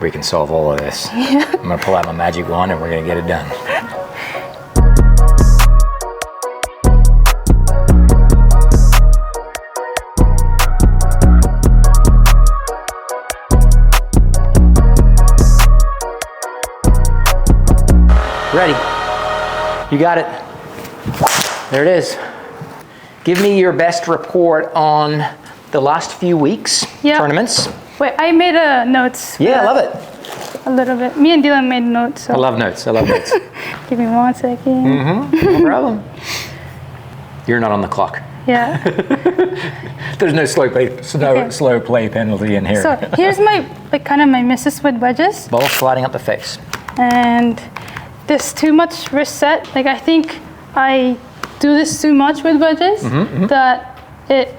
We can solve all of this. Yeah. I'm gonna pull out my magic wand and we're gonna get it done. Ready? You got it. There it is. Give me your best report on the last few weeks, tournaments. Wait, I made notes. Yeah, I love it. A little bit. Me and Dylan made notes. So. I love notes. I love notes. Give me 1 second. No problem. You're not on the clock. Yeah. There's no slow play penalty in here. So here's my kind of my misses with wedges. Ball sliding up the face. And there's too much wrist set. Like I think I do this too much with wedges that it.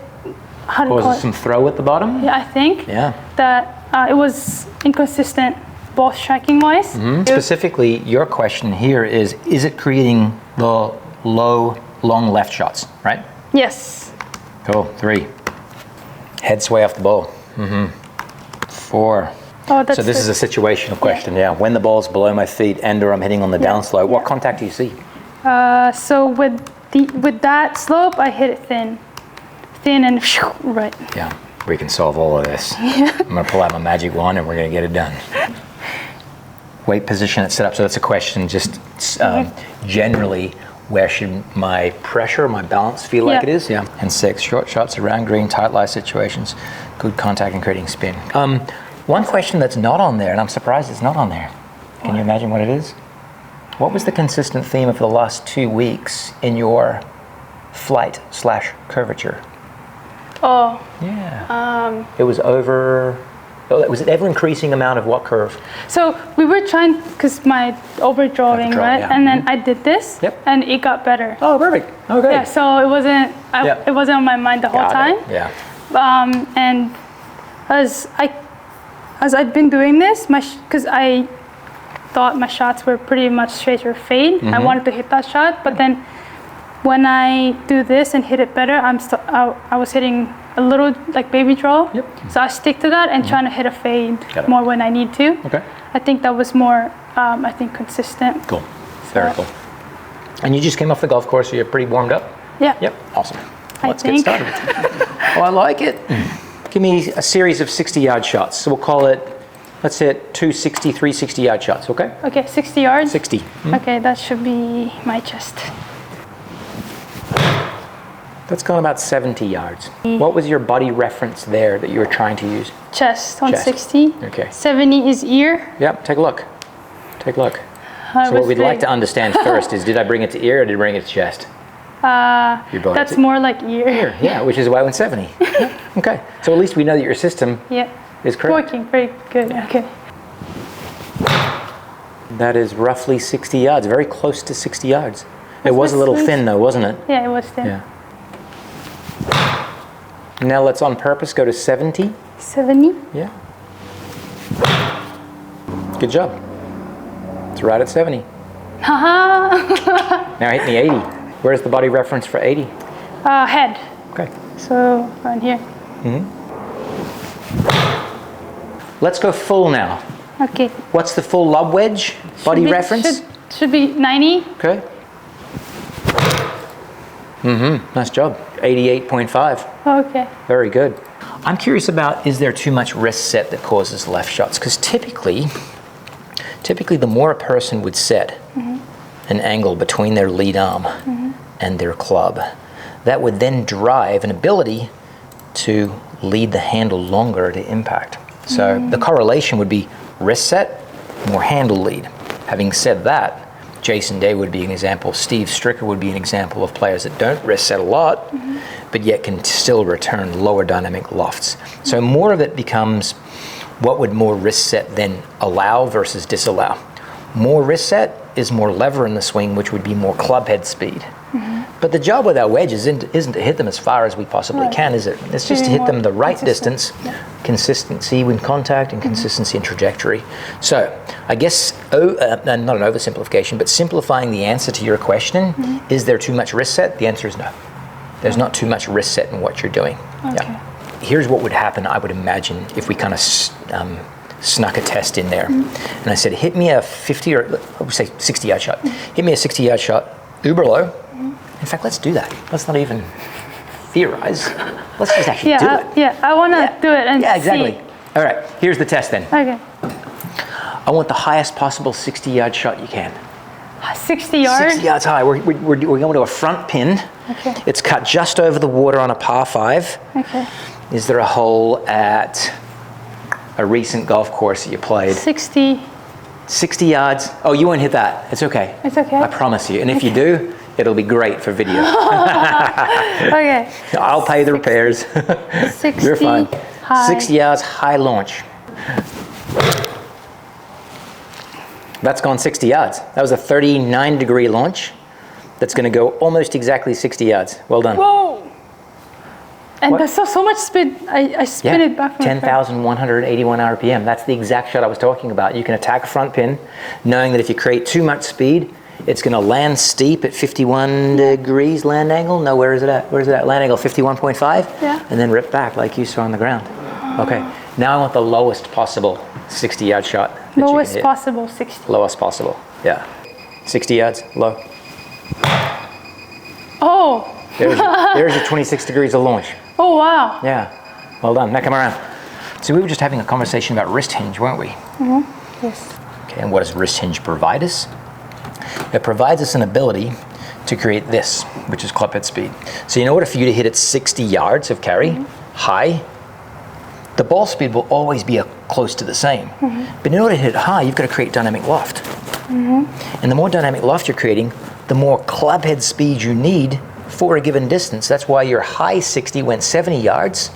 How do you call it? Some throw at the bottom? Yeah, I think. Yeah. That it was inconsistent, ball striking wise. Specifically, your question here is it creating the low, long left shots, right? Yes. Cool. 3. Head sway off the ball. 4. Oh, that's so this is a situational question, yeah. When the ball's below my feet and or I'm hitting on the down slope, what contact do you see? So with that slope, I hit it thin and right. Yeah, we can solve all of this. Yeah. I'm gonna pull out my magic wand and we're gonna get it done. Weight position and setup. So that's a question just generally, where should my pressure, my balance feel like it is? Yeah. And 6, short shots around green, tight lie situations, good contact and creating spin. One question that's not on there, and I'm surprised it's not on there. Can you imagine what it is? What was the consistent theme of the last 2 weeks in your flight/curvature? Oh. Yeah. It was was it ever increasing amount of what curve? So we were trying, because my overdrawing, right? Yeah. And then I did this, and it got better. Oh, perfect. Okay. Yeah, so it wasn't on my mind the whole time. Yeah. And as I've been doing this, because I thought my shots were pretty much straight or fade. I wanted to hit that shot, but then when I do this and hit it better, I was hitting a little like baby draw. Yep. So I stick to that and trying to hit a fade more when I need to. Okay. I think that was more, consistent. Cool. Very cool. And you just came off the golf course, so you're pretty warmed up? Yeah. Yep. Awesome. Let's get started. Oh, I like it. Give me a series of 60-yard shots. So we'll call it, let's hit 2 60, 3 60-yard shots, okay? Okay, 60 yards? 60. Okay, that should be my chest. That's gone about 70 yards. What was your body reference there that you were trying to use? Chest on 60. Okay. 70 is ear. Yep, take a look. Take a look. So what we'd like to understand first is, did I bring it to ear or did I bring it to chest? That's more like ear. Yeah, which is why I went 70. Okay, so at least we know that your system is correct. Working very good, okay. That is roughly 60 yards, very close to 60 yards. It was a little thin though, wasn't it? Yeah, it was thin. Yeah. Now let's on purpose go to 70. 70? Yeah. Good job. It's right at 70. Haha. Now hit me 80. Where's the body reference for 80? Head. Okay. So around here. Let's go full now. Okay. What's the full lob wedge body reference? Should be 90. Okay. Nice job. 88.5. Okay. Very good. I'm curious about, is there too much wrist set that causes left shots? Because typically the more a person would set an angle between their lead arm and their club, that would then drive an ability to lead the handle longer to impact. So the correlation would be wrist set, more handle lead. Having said that, Jason Day would be an example. Steve Stricker would be an example of players that don't wrist set a lot, but yet can still return lower dynamic lofts. So more of it becomes, what would more wrist set then allow versus disallow? More wrist set is more lever in the swing, which would be more club head speed. But the job with our wedges isn't to hit them as far as we possibly can, is it? It's just to hit them the right distance, consistency with contact and consistency in trajectory. So I guess, not an oversimplification, but simplifying the answer to your question, is there too much wrist set? The answer is no. There's not too much wrist set in what you're doing. Okay. Yeah. Here's what would happen, I would imagine, if we kind of snuck a test in there. And I said, hit me a 50 or say 60-yard shot. Hit me a 60-yard shot, uber low. In fact, let's do that. Let's not even theorize. Let's just actually do it. Yeah, I want to do it and exactly. see. All right, here's the test then. Okay. I want the highest possible 60-yard shot you can. 60 yards? 60 yards high. We're going to a front pin. Okay. It's cut just over the water on a par 5. Okay. Is there a hole at a recent golf course that you played? 60. 60 yards. Oh, you won't hit that. It's okay. It's okay? I promise you. And if you do, it'll be great for video. Okay. I'll pay the repairs. 60 You're fine. high. 60 yards, high launch. That's gone 60 yards. That was a 39-degree launch. That's going to go almost exactly 60 yards. Well done. Whoa! And What? that's so much speed. I spin it back. 10,181 RPM. That's the exact shot I was talking about. You can attack a front pin, knowing that if you create too much speed, it's going to land steep at 51 degrees land angle. No, where is it at? Where is it at? Land angle 51.5? Yeah. And then rip back like you saw on the ground. Okay. Now I want the lowest possible 60-yard shot. that you can Lowest hit. possible 60. Lowest possible. Yeah. 60 yards, low. Oh! There's your 26 degrees of launch. Oh, wow. Yeah. Well done. Now come around. So we were just having a conversation about wrist hinge, weren't we? Yes. Okay, and what does wrist hinge provide us? It provides us an ability to create this, which is club head speed. So in order for you to hit it 60 yards of carry, high, the ball speed will always be close to the same. But in order to hit it high, you've got to create dynamic loft. And the more dynamic loft you're creating, the more club head speed you need for a given distance. That's why your high 60 went 70 yards,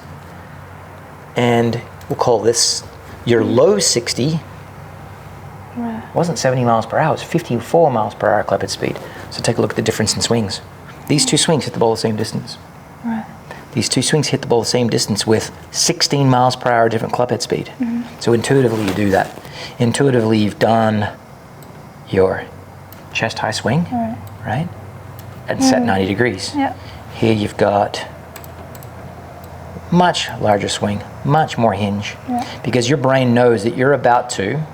and we'll call this your low 60 wasn't 70 miles per hour, it was 54 miles per hour club head speed. So take a look at the difference in swings. These two swings hit the ball the same distance. Right. These two swings hit the ball the same distance with 16 miles per hour different club head speed. So intuitively you do that. Intuitively you've done your chest high swing, right? And set 90 degrees. Yeah. Here you've got much larger swing, much more hinge, because your brain knows that you're about to,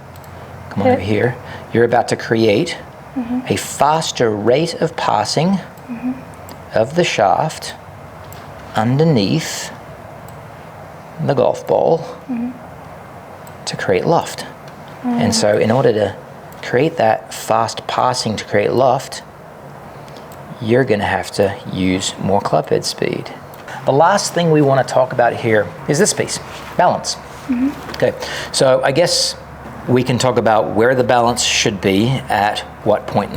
come on over here, you're about to create a faster rate of passing of the shaft underneath the golf ball to create loft. And so in order to create that fast passing to create loft, you're going to have to use more club head speed. The last thing we want to talk about here is this piece, balance. Okay, so I guess we can talk about where the balance should be at what point in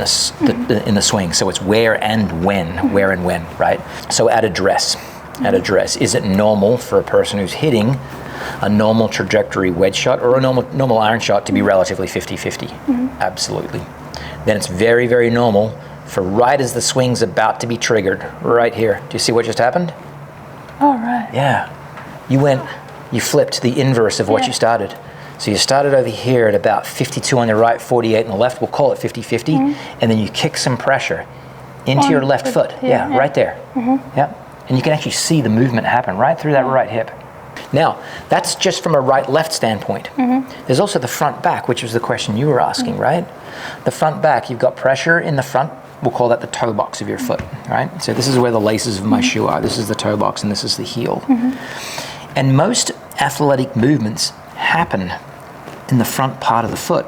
the swing. So it's where and when, right? So at address, is it normal for a person who's hitting a normal trajectory wedge shot or a normal iron shot to be relatively 50-50? Absolutely. Then it's very, very normal for right as the swing's about to be triggered, right here. Do you see what just happened? All right. Yeah. You flipped the inverse of what you started. So you started over here at about 52 on the right, 48 on the left. We'll call it 50-50. And then you kick some pressure into your left foot. Yeah, right there. Yeah. And you can actually see the movement happen right through that right hip. Now, that's just from a right-left standpoint. There's also the front-back, which was the question you were asking, right? The front-back, you've got pressure in the front. We'll call that the toe box of your foot, right? So this is where the laces of my shoe are. This is the toe box, and this is the heel. And most athletic movements happen in the front part of the foot.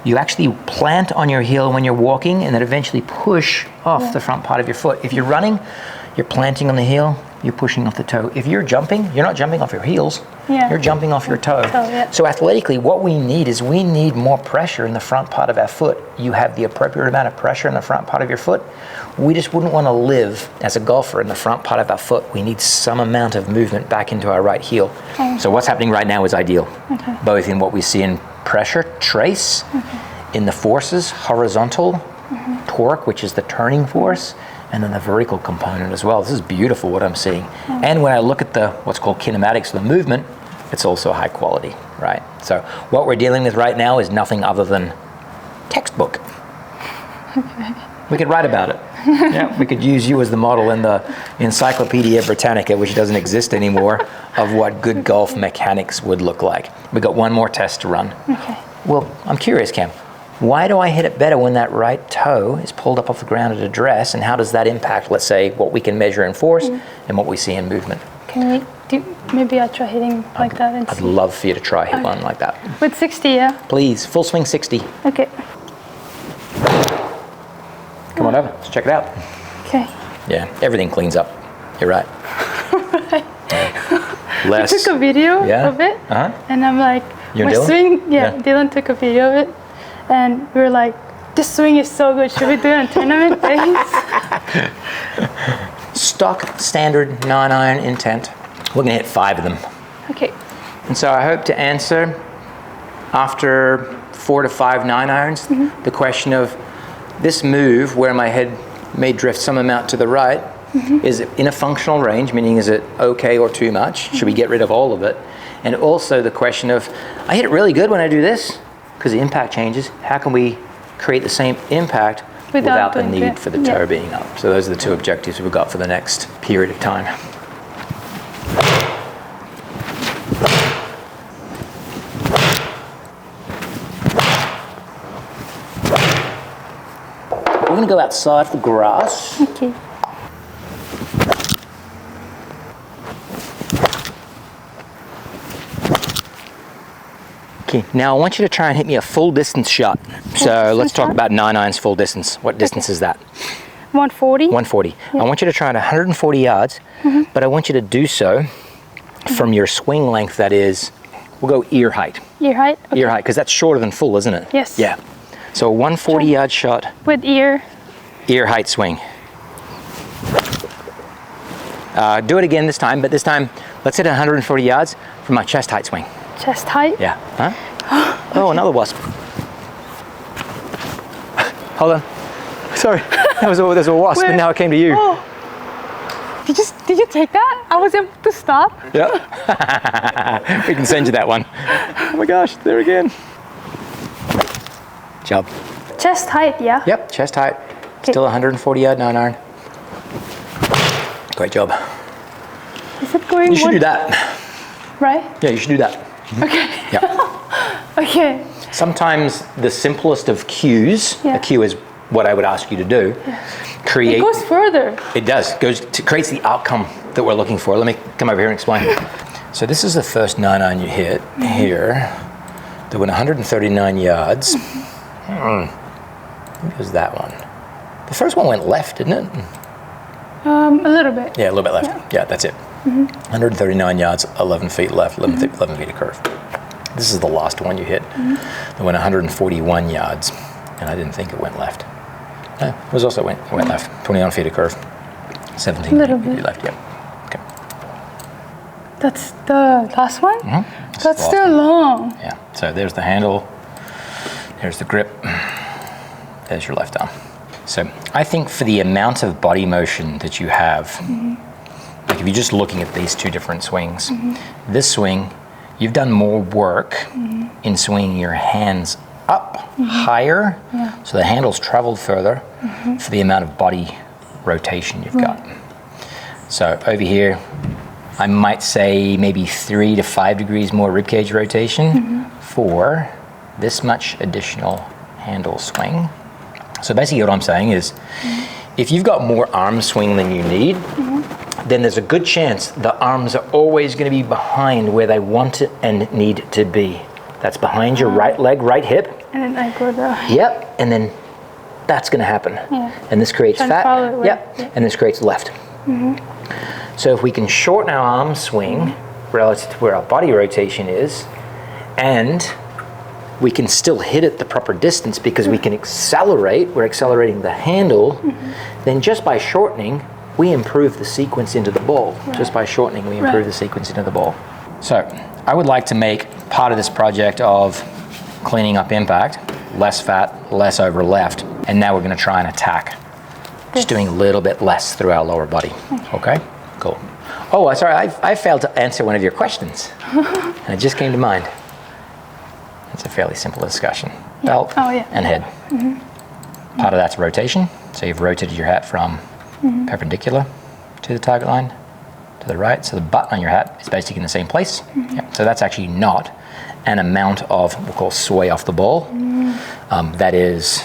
You actually plant on your heel when you're walking, and then eventually push off the front part of your foot. If you're running, you're planting on the heel, you're pushing off the toe. If you're jumping, you're not jumping off your heels, you're jumping off your toe. So athletically, what we need is we need more pressure in the front part of our foot. You have the appropriate amount of pressure in the front part of your foot. We just wouldn't want to live as a golfer in the front part of our foot. We need some amount of movement back into our right heel. So what's happening right now is ideal, both in what we see in pressure, trace, in the forces, horizontal, torque, which is the turning force, and then the vertical component as well. This is beautiful what I'm seeing. And when I look at the what's called kinematics of the movement, it's also high quality, right? So what we're dealing with right now is nothing other than textbook. We could write about it. Yeah, we could use you as the model in the Encyclopedia Britannica, which doesn't exist anymore, of what good golf mechanics would look like. We got one more test to run. Okay. Well, I'm curious, Cam. Why do I hit it better when that right toe is pulled up off the ground at address, and how does that impact, let's say, what we can measure in force and what we see in movement? Can we maybe I'll try hitting like that and I'd see. love for you to try hit one like that. With 60, yeah? Please, full swing 60. Okay. Come on over, let's check it out. Okay. Yeah, everything cleans up. You're right. We Less. took a video of it, and I'm like, You and my Dylan? swing, Yeah. Dylan took a video of it, and we were like, this swing is so good, should we do it in tournament days? Stock standard 9-iron intent. We're gonna hit 5 of them. Okay. And so I hope to answer, after 4 to 5 9-irons, the question of this move where my head may drift some amount to the right, is it in a functional range, meaning is it okay or too much? Should we get rid of all of it? And also the question of, I hit it really good when I do this, because the impact changes. How can we create the same impact without the doing need that? for the toe being up? So those are the 2 objectives we've got for the next period of time. We're going to go outside for grass. Okay. Okay, now I want you to try and hit me a full distance shot. So let's talk about 9-irons full distance. What distance is that? 140. 140. I want you to try it 140 yards, but I want you to do so from your swing length, that is, we'll go ear height. Ear height? Okay. Ear height, because that's shorter than full, isn't it? Yes. Yeah. So a 140 yard shot, With ear. ear height swing. Do it again this time, but this time let's hit 140 yards from my chest height swing. Chest height? Yeah. Huh? Oh, another wasp. Hold on. Sorry. There's a wasp, Where? and now it came to you. Oh. Did you take that? I was able to stop. Yeah. We can send you that one. Oh my gosh, there again. Job. Chest height, yeah? Yep, chest height. Okay. Still 140 yard 9-iron. Great job. Is it going You should one- do that. Right? Yeah, you should do that. Okay. Yeah. Okay. Sometimes the simplest of cues, Yeah. a cue is what I would ask you to do. Create. It goes further. It does. Creates the outcome that we're looking for. Let me come over here and explain. So this is the first 9-iron you hit here. That went 139 yards. Maybe it was that one. The first one went left, didn't it? A little bit. Yeah, a little bit left. Yeah, that's it. 139 yards, 11 feet left, 11 feet of curve. This is the last one you hit. That went 141 yards, and I didn't think it went left. No, it was also went left. 21 feet of curve, 17 Little feet bit. left. Yeah. Okay. That's the last one? That's That's the still long. Yeah. So there's the handle. There's the grip. There's your left arm. So I think for the amount of body motion that you have, like if you're just looking at these 2 different swings, this swing, you've done more work in swinging your hands up higher, so the handle's traveled further for the amount of body rotation you've got. So over here, I might say maybe 3 to 5 degrees more ribcage rotation for this much additional handle swing. So basically what I'm saying is, if you've got more arm swing than you need, then there's a good chance the arms are always going to be behind where they want it and need to be. That's behind your right leg, right hip. And then I go the... Yep, and then that's going to happen. Yeah. And this creates Trying to fat. follow it with- Yep, yeah. and this creates left. So if we can shorten our arm swing relative to where our body rotation is, and we can still hit it the proper distance because we can accelerate, we're accelerating the handle, then just by shortening, we improve the sequence into the ball. Just by shortening, we improve the sequence into the ball. So I would like to make part of this project of cleaning up impact, less fat, less over left, and now we're going to try and attack. Just doing a little bit less through our lower body. Okay? Cool. Oh, sorry, I failed to answer one of your questions. And it just came to mind. It's a fairly simple discussion. Belt Oh, yeah. and head. Part of that's rotation. So you've rotated your hat from perpendicular to the target line to the right. So the button on your hat is basically in the same place. Yep. So that's actually not an amount of what we'll call sway off the ball. That is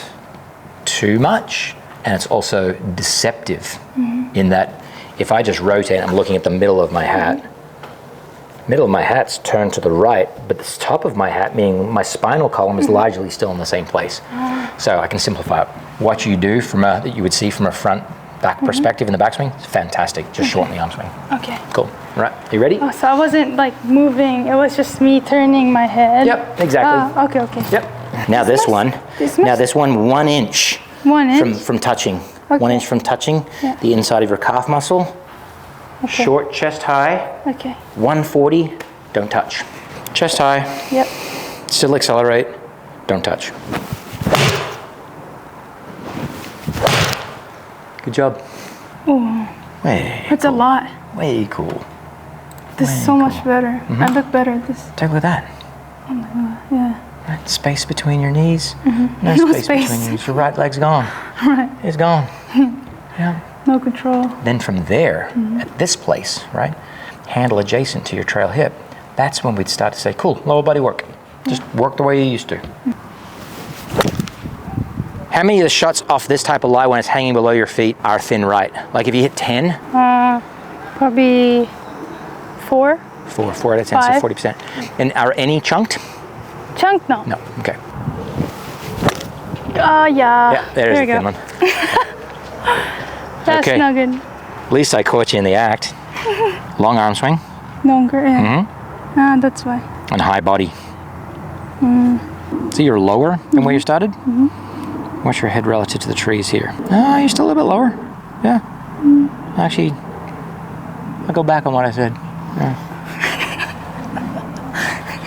too much, and it's also deceptive in that if I just rotate, I'm looking at the middle of my hat. Middle of my hat's turned to the right, but the top of my hat, meaning my spinal column, is largely still in the same place. So I can simplify it. What you do that you would see from a front-back perspective in the backswing, it's fantastic. Just shorten the arm swing. Okay. Cool. All right. You ready? Oh, so I wasn't like moving. It was just me turning my head. Yep. Exactly. Okay. Okay. Yep. Now this one. Now this one, 1 inch. 1 inch from touching. Okay. 1 inch from touching the inside of your calf muscle. Okay. Short chest high. Okay. 140. Don't touch. Chest high. Yep. Still accelerate. Don't touch. Good job. Ooh, Way that's cool. a lot. Way cool. This is so much better. I look better at this. Take a look at that. Oh my god. Yeah. Right, space between your knees. No No space between space. your knees. Your right leg's gone. Right. It's gone. Yeah. No control. Then from there, at this place, right, handle adjacent to your trail hip, that's when we'd start to say, cool, lower body work. Just work the way you used to. How many of the shots off this type of lie when it's hanging below your feet are thin right? Like if you hit 10? Probably 4. 4 out of 10, so 40%. And are any chunked? Chunk? No. No, okay. Yeah. Yeah, there's we the thin go. one. That's Okay. not good. At least I caught you in the act. Long arm swing Longer, yeah. That's why. and high body. So you're lower than where you started? What's your head relative to the trees here? You're still a little bit lower. Yeah. Actually, I'll go back on what I said. Yeah.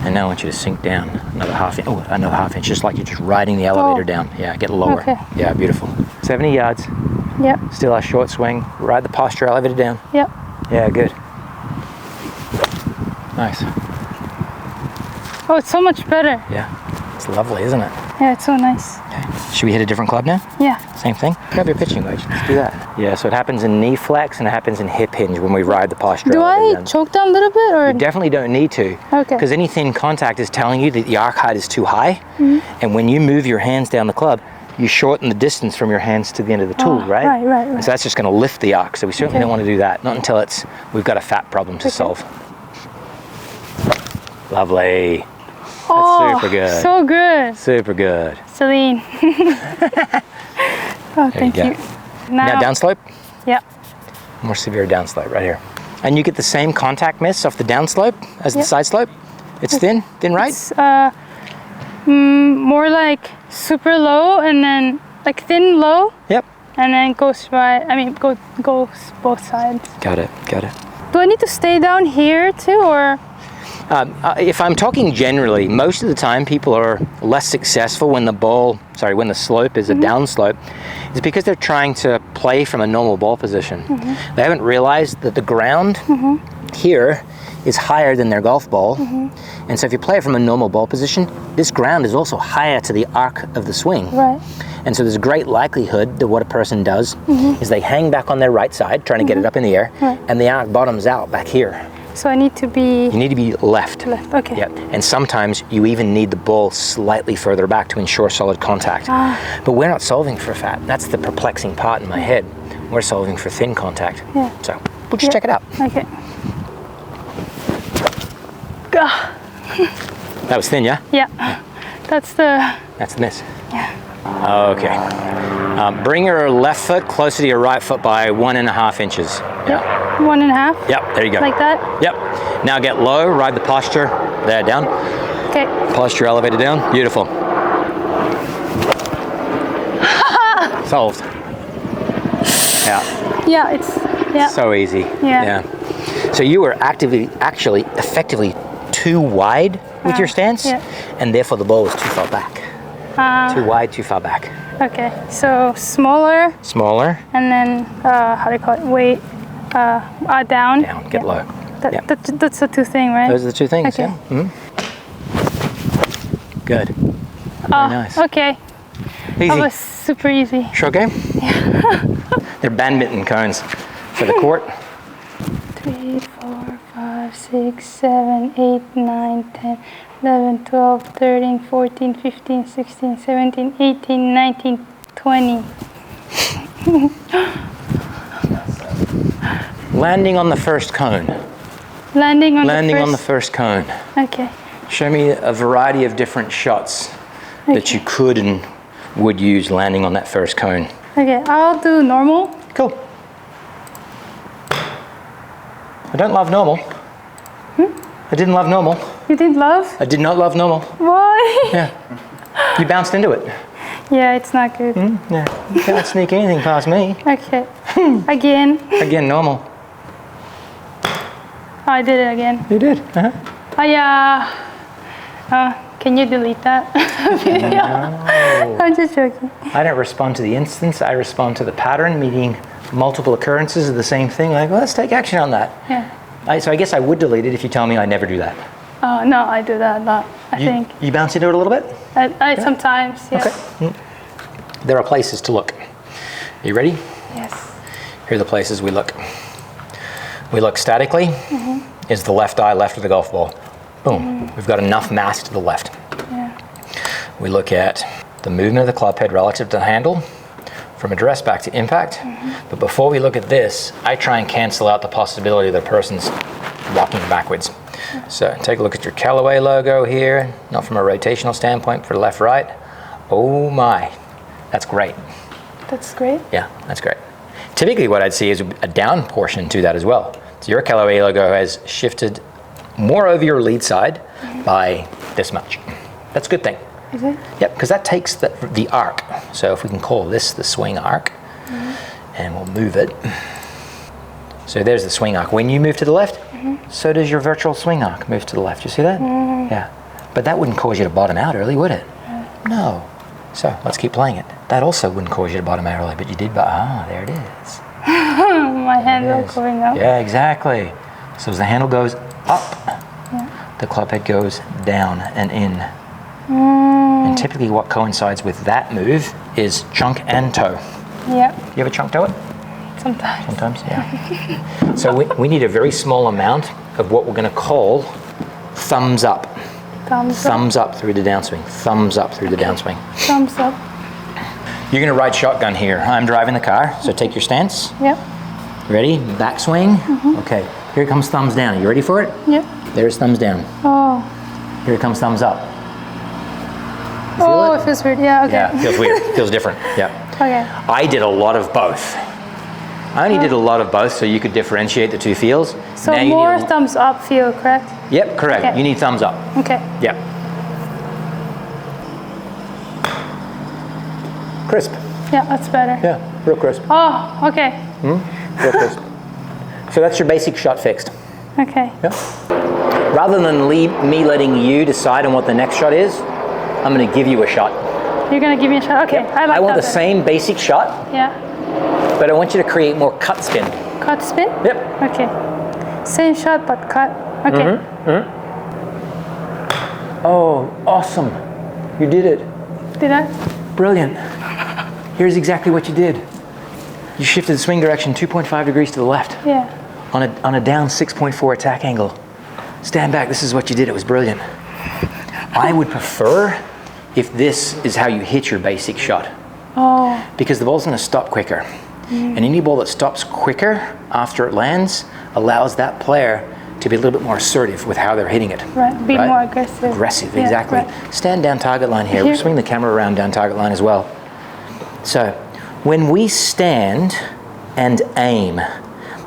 And now I want you to sink down another half inch. Oh, another half inch, just like you're just riding the elevator down. Yeah, get lower. Okay. Yeah, beautiful. 70 yards. Yep. Still a short swing. Ride the posture elevator down. Yep. Yeah, good. Nice. Oh, it's so much better. Yeah. It's lovely, isn't it? Yeah, it's so nice. Okay. Should we hit a different club now? Yeah. Same thing? Grab your pitching wedge. Let's do that. Yeah, so it happens in knee flex and it happens in hip hinge when we ride the posture Do elevator I down. choke down a little bit or? You definitely don't need to. Okay. Because any thin contact is telling you that the arc height is too high. And when you move your hands down the club, you shorten the distance from your hands to the end of the tool, right? Right. And so that's just going to lift the arc. So we certainly Okay. don't want to do that. Not until we've got a fat problem to solve. Lovely. Oh, super good. So good. Super good. Celine. Oh, thank go. you. Now downslope. Yeah. More severe downslope right here. And you get the same contact miss off the downslope as the side slope. It's thin right? It's more like super low and then like thin low Yep. and then goes right. I mean, goes both sides. Got it. Do I need to stay down here too, or? If I'm talking generally, most of the time people are less successful when the slope is a downslope. It's because they're trying to play from a normal ball position. They haven't realized that the ground here is higher than their golf ball. And so if you play it from a normal ball position, this ground is also higher to the arc of the swing. Right. And so there's a great likelihood that what a person does is they hang back on their right side, trying to get it up in the air, and the arc bottoms out back here. So I need to be You need to be left. Okay. Yep. And sometimes you even need the ball slightly further back to ensure solid contact. But we're not solving for fat. That's the perplexing part in my head. We're solving for thin contact. Yeah. So we'll just check it out. Okay. Gah. That was thin, yeah? Yeah. That's the. That's the miss. Yeah. Okay. Bring your left foot closer to your right foot by 1.5 inches. Yep. 1.5. Yep, there you go. Like that. Yep. Now get low, ride the posture. There, down. Okay. Posture elevated down. Beautiful. Solved. Yeah. Yeah, it's So easy. Yeah. So you were effectively too wide with your stance, and therefore the ball was too far back. Too wide, too far back. Okay. So smaller, Smaller. and then how do you call it? Weight down. Down. Get low. That's the two thing, right? Those are the two things. Okay. Yeah. Good. Very nice. Okay. Easy. That was super easy. Short game? Yeah. They're badminton cones for the court. 3, 4, 5, 6, 7, 8, 9, 10, 11, 12, 13, 14, 15, 16, 17, 18, 19, 20. Landing on the first cone. Landing on the first cone. Okay. Show me a variety of different shots that you could and would use landing on that first cone. Okay, I'll do normal. Cool. I don't love normal. I didn't love normal. You did love? I did not love normal. Why? Yeah. You bounced into it. Yeah, it's not good. Yeah. You can't sneak anything past me. Okay. Again. Again, normal. Oh, I did it again. You did. Oh, yeah. Can you delete that video? No. I'm just joking. I don't respond to the instance. I respond to the pattern, meaning multiple occurrences of the same thing. Like, well, let's take action on that. Yeah. So I guess I would delete it if you tell me I never do that. Oh, no, I do that a lot, I think. You bounce into it a little bit? I sometimes, yeah. Okay. There are places to look. Are you ready? Yes. Here are the places we look. We look statically. Is the left eye left of the golf ball? Boom. We've got enough mass to the left. Yeah. We look at the movement of the club head relative to the handle from address back to impact. But before we look at this, I try and cancel out the possibility that the person's walking backwards. So take a look at your Callaway logo here, not from a rotational standpoint for left, right. Oh my, that's great. That's great. Yeah, that's great. Typically what I'd see is a down portion to that as well. So your Callaway logo has shifted more over your lead side by this much. That's a good thing. Is it? Yep, because that takes the arc. So if we can call this the swing arc, and we'll move it. So there's the swing arc. When you move to the left, so does your virtual swing arc move to the left. You see that? Yeah. But that wouldn't cause you to bottom out early, would it? No. So let's keep playing it. That also wouldn't cause you to bottom out early, but you did. There it is. My handle going up. Yeah, exactly. So as the handle goes up, the club head goes down and in. And typically what coincides with that move is chunk and toe. Yeah. You ever chunk toe it? Sometimes. Sometimes, yeah. So we need a very small amount of what we're going to call thumbs up. Thumbs up through the downswing. Thumbs up through the downswing. Thumbs up. You're going to ride shotgun here. I'm driving the car, so take your stance. Yep. Ready? Backswing. Okay. Here comes thumbs down. Are you ready for it? Yep. There's thumbs down. Oh. Here comes thumbs up. Oh, it feels weird. Yeah, okay. Yeah, feels weird. Feels different. Yeah. Okay. I did a lot of both. I only did a lot of both so you could differentiate the two feels. So more thumbs up feel, correct? Yep, correct. Okay. You need thumbs up. Okay. Yep. Crisp. Yeah, that's better. Yeah, real crisp. Oh, okay. Real crisp. So that's your basic shot fixed. Okay. Yeah. Rather than me letting you decide on what the next shot is, I'm going to give you a shot. You're going to give me a shot? Okay. Yep. I like I want that the same basic shot. Yeah. But I want you to create more cut spin. Cut spin? Yep. Okay. Same shot but cut. Okay. Oh, awesome. You did it. Did I? Brilliant. Here's exactly what you did. You shifted the swing direction 2.5 degrees to the left. Yeah. On a down 6.4 attack angle. Stand back. This is what you did. It was brilliant. I would prefer if this is how you hit your basic shot. Oh. Because the ball's going to stop quicker. And any ball that stops quicker after it lands allows that player to be a little bit more assertive with how they're hitting it. Right, be more aggressive. Aggressive, Yeah, exactly. right. Stand down target line here. We'll swing the camera around down target line as well. So when we stand and aim,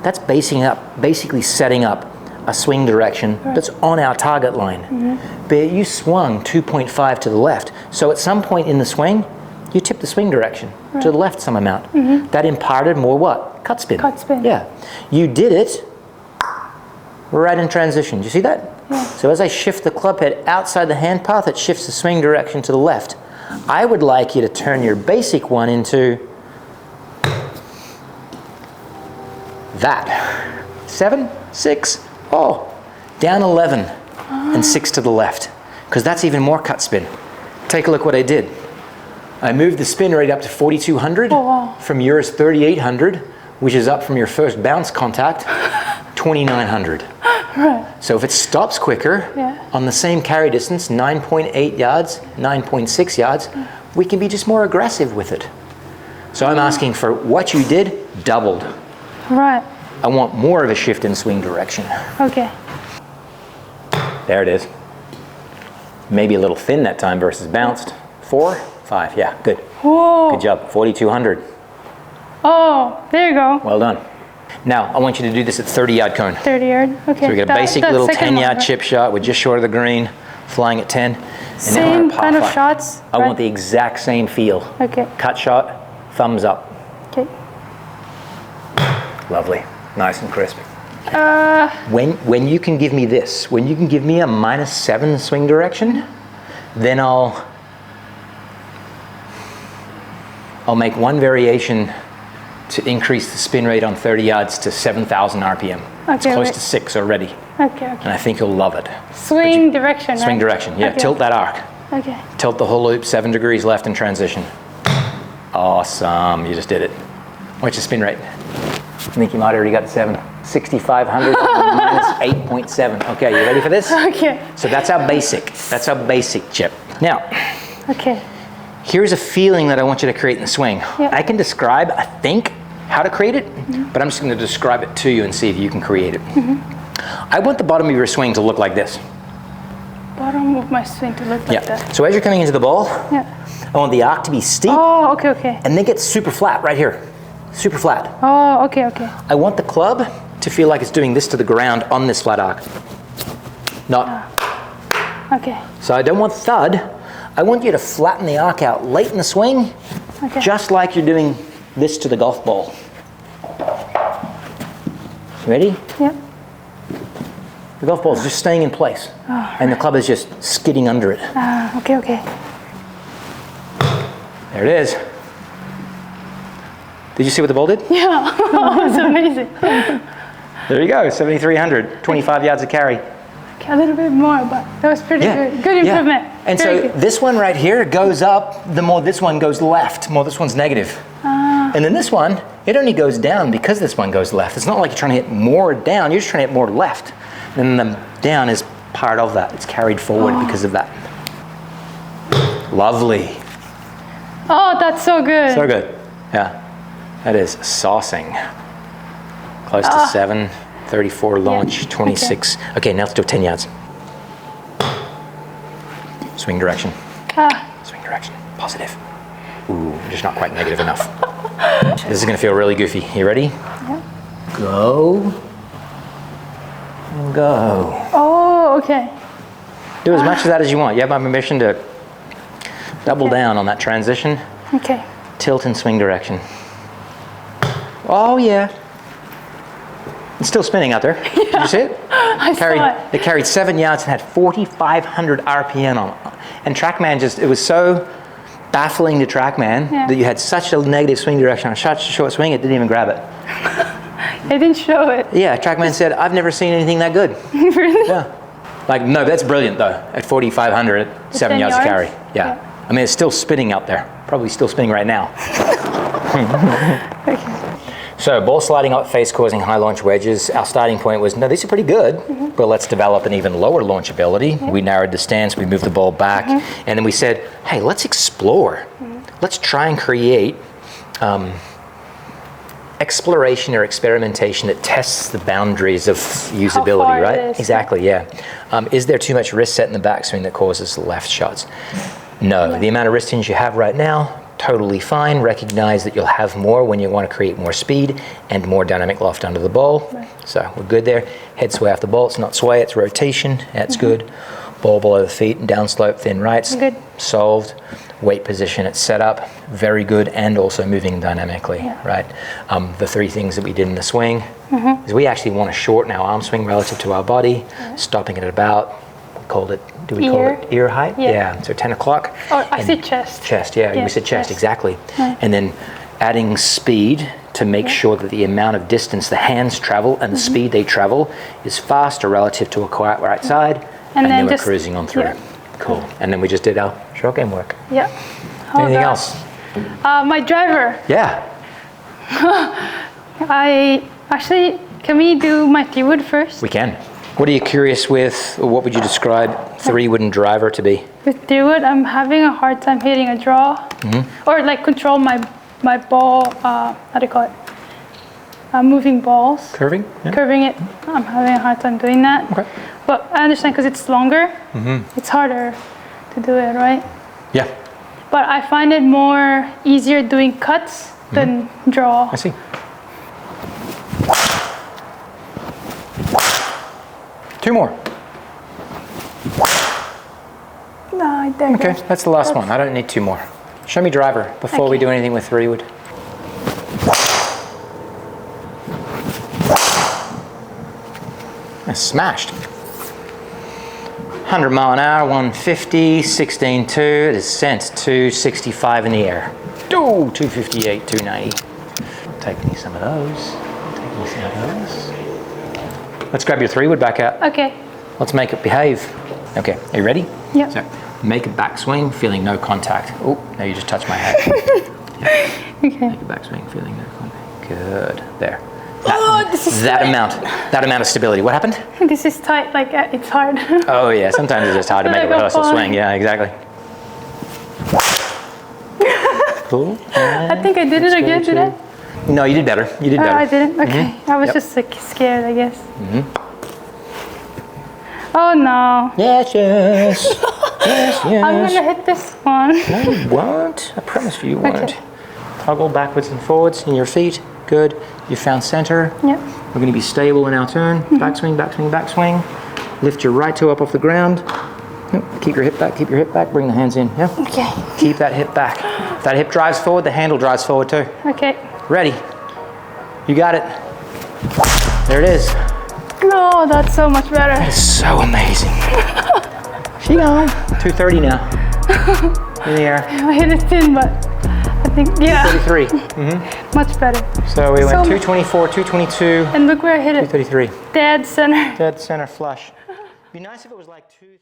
that's basically setting up a swing direction that's on our target line. But you swung 2.5 to the left. So at some point in the swing, you tip the swing direction to the left some amount. That imparted more what? Cut spin. Cut spin. Yeah. You did it right in transition. Do you see that? Yeah. So as I shift the club head outside the hand path, it shifts the swing direction to the left. I would like you to turn your basic one into that. 7, 6, down 11 and 6 to the left. Because that's even more cut spin. Take a look what I did. I moved the spin rate up to 4,200 Oh, wow. from yours 3,800, which is up from your first bounce contact, 2,900. Right. So if it stops quicker on the same carry distance, 9.8 yards, 9.6 yards, we can be just more aggressive with it. So I'm asking for what you did doubled. Right. I want more of a shift in swing direction. Okay. There it is. Maybe a little thin that time versus bounced. 4, 5, yeah, good. Whoa. Good job, 4,200. Oh, there you go. Well done. Now, I want you to do this at 30-yard cone. 30 yard. Okay. So we get a basic little second 10-yard one, chip shot. We're just short of the green, flying at 10. And Same then we're gonna kind of par five. shots. I want the exact same feel. Okay. Cut shot, thumbs up. Okay. Lovely, nice and crisp. When you can give me this, when you can give me a -7 swing direction, then I'll make one variation to increase the spin rate on 30 yards to 7,000 RPM. It's Okay, close wait. to 6 already, Okay. and I think you'll love it. Swing direction. Swing right? direction, yeah, Okay. tilt that arc. Okay. Tilt the whole loop 7 degrees left in transition. Awesome, you just did it. What's your spin rate? I think you might already got 7. 6,500 minus 8.7. Okay, you ready for this? Okay. So that's our basic. That's our basic chip. Now, Okay. here's a feeling that I want you to create in the swing. Yeah. I can describe, I think, how to create it, but I'm just going to describe it to you and see if you can create it. I want the bottom of your swing to look like this. Bottom of my swing to look like Yeah. that. So as you're coming into the ball, Yeah. I want the arc to be steep Oh, okay, okay. and then get super flat right here. Super flat. Oh, okay, okay. I want the club to feel like it's doing this to the ground on this flat arc. Not. Okay. So I don't want thud. I want you to flatten the arc out late in the swing, Okay. just like you're doing this to the golf ball. Ready? Yeah. The golf ball is just staying in place, and the club is just skidding under it. Okay, okay. There it is. Did you see what the ball did? Yeah. It's amazing. There you go, 7,300, 25 yards of carry. Okay, a little bit more, but that was pretty good. Good improvement. And Very so good. this one right here goes up, the more this one goes left, more this one's negative. And then this one, it only goes down because this one goes left. It's not like you're trying to hit more down, you're just trying to hit more left. And the down is part of that. It's carried forward because of that. Lovely. Oh, that's so good. So good. Yeah. That is saucing. Close to 7, 34 launch, 26. Okay, now let's do 10 yards. Swing direction. Swing direction. Positive. Ooh, just not quite negative enough. This is going to feel really goofy. You ready? Yeah. Go. And go. Oh, okay. Do as much of that as you want. You have my permission to double down on that transition. Okay. Tilt and swing direction. Oh, yeah. It's still spinning out there. Did you see it? I saw it. It carried 7 yards and had 4,500 RPM on it. And TrackMan it was so baffling to TrackMan that you had such a negative swing direction on such a short swing, it didn't even grab it. They didn't show it. Yeah, TrackMan said, I've never seen anything that good. Really? Yeah. Like, no, that's brilliant though. At 4,500, at 7 10 yards of yards? carry. Yeah. I mean, it's still spinning out there. Probably still spinning right now. Okay. So ball sliding up face causing high launch wedges. Our starting point was, no, these are pretty good, but let's develop an even lower launch ability. We narrowed the stance, we moved the ball back, and then we said, hey, let's explore. Let's try and create exploration or experimentation that tests the boundaries of usability, far it right? is. Exactly, yeah. Is there too much wrist set in the backswing that causes left shots? No, the amount of wrist hinge you have right now, totally fine. Recognize that you'll have more when you want to create more speed and more dynamic loft under the ball. Right. So we're good there. Head sway off the ball. It's not sway, it's rotation. That's good. Ball below the feet and down slope, thin rights. Good. Solved. Weight position at setup. Very good, and also moving dynamically, right? The three things that we did in the swing is we actually want to shorten our arm swing relative to our body, stopping it at about, we called it, do we call it ear height? Yeah. So 10 o'clock. Oh, I see chest. Chest, yeah, we said chest, chest. exactly. And then adding speed to make sure that the amount of distance the hands travel and the speed they travel is faster relative to a quiet right side, and then we're just cruising on through. yeah. Cool. And then we just did our short game work. Yeah. Anything God. else? My driver. Yeah. Can we do my 3-wood first? We can. What are you curious with, or what would you describe 3-wooden driver to be? With 3-wood, I'm having a hard time hitting a draw, or like control my ball. How do you call it? Moving balls. Curving? Yeah. Curving it. I'm having a hard time doing that. Okay. But I understand because it's longer. It's harder to do it, right? Yeah. But I find it more easier doing cuts than draw. I see. 2 more. No, I think. Okay, that's the last one. I don't need 2 more. Show me driver before we do anything with 3-wood. Smashed. 100 mile an hour, 150, 16.2. It is sent 265 in the air. Oh, 258, 290. Take me some of those. Take me some of those. Let's grab your 3-wood back out. Okay. Let's make it behave. Okay, are you ready? Yep. So, make a backswing, feeling no contact. Oh, now you just touched my head. Okay. Make a backswing, feeling no contact. Good. There. This is That amount of stability. What happened? This is tight, like it's hard. Oh yeah, sometimes it's just hard to make a rehearsal swing. Yeah, exactly. Cool. I think I did it again, did I? No, you did better. You did better. I didn't? Okay. I was just like scared, I guess. Oh no. Yes, yes. Yes, yes. I'm gonna hit this one. No, you won't. I promise you won't. Okay. Toggle backwards and forwards in your feet. Good. You found center. Yep. We're going to be stable in our turn. Backswing, backswing, backswing. Lift your right toe up off the ground. Keep your hip back, keep your hip back. Bring the hands in. Yeah. Okay. Keep that hip back. If that hip drives forward, the handle drives forward too. Okay. Ready. You got it. There it is. No, that's so much better. It's so amazing. She gone. 230 now. In the air. I hit it thin, but I think, yeah. 233. Much better. So we went 224, 222, And look where I hit it. 233. Dead center. Dead center flush. It'd be nice if it was like 2, 3.